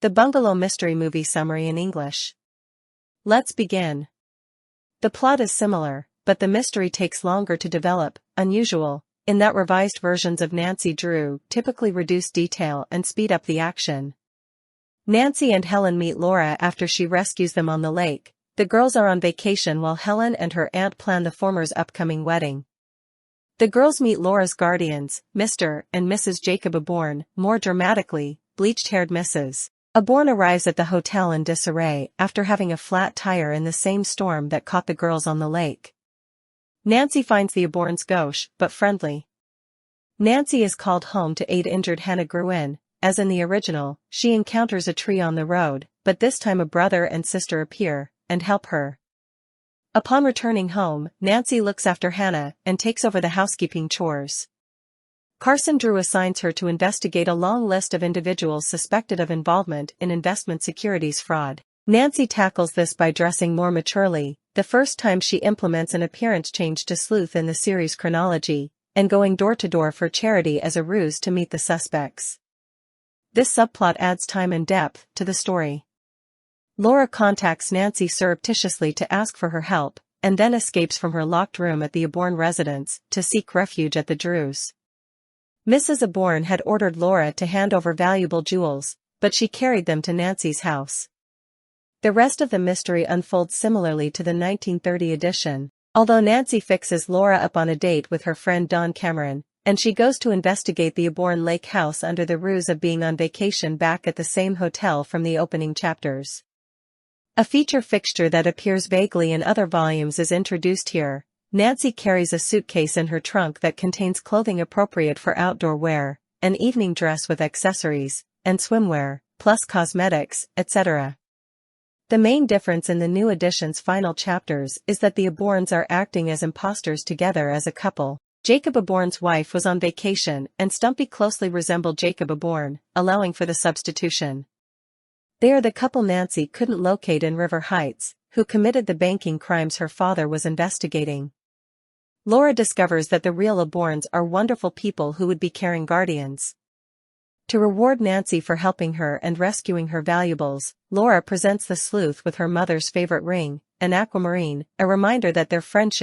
The Bungalow Mystery Movie Summary in English. Let's begin. The plot is similar, but the mystery takes longer to develop, unusual, in that revised versions of Nancy Drew typically reduce detail and speed up the action. Nancy and Helen meet Laura after she rescues them on the lake. The girls are on vacation while Helen and her aunt plan the former's upcoming wedding. The girls meet Laura's guardians, Mr. and Mrs. Jacob Aborn. More dramatically, bleached-haired Mrs. Aborn arrives at the hotel in disarray after having a flat tire in the same storm that caught the girls on the lake. Nancy finds the Aborns gauche but friendly. Nancy is called home to aid injured Hannah Gruen. As in the original, she encounters a tree on the road, but this time a brother and sister appear and help her. Upon returning home, Nancy looks after Hannah and takes over the housekeeping chores. Carson Drew assigns her to investigate a long list of individuals suspected of involvement in investment securities fraud. Nancy tackles this by dressing more maturely, the first time she implements an appearance change to sleuth in the series chronology, and going door to door for charity as a ruse to meet the suspects. This subplot adds time and depth to the story. Laura contacts Nancy surreptitiously to ask for her help, and then escapes from her locked room at the Aborn residence to seek refuge at the Drews. Mrs. Aborn had ordered Laura to hand over valuable jewels, but she carried them to Nancy's house. The rest of the mystery unfolds similarly to the 1930 edition, although Nancy fixes Laura up on a date with her friend Don Cameron, and she goes to investigate the Aborn Lake house under the ruse of being on vacation back at the same hotel from the opening chapters. A feature fixture that appears vaguely in other volumes is introduced here. Nancy carries a suitcase in her trunk that contains clothing appropriate for outdoor wear, an evening dress with accessories, and swimwear, plus cosmetics, etc. The main difference in the new edition's final chapters is that the Aborns are acting as imposters together as a couple. Jacob Aborn's wife was on vacation and Stumpy closely resembled Jacob Aborn, allowing for the substitution. They are the couple Nancy couldn't locate in River Heights, who committed the banking crimes her father was investigating. Laura discovers that the real Aborns are wonderful people who would be caring guardians. To reward Nancy for helping her and rescuing her valuables, Laura presents the sleuth with her mother's favorite ring, an aquamarine, a reminder that their friendship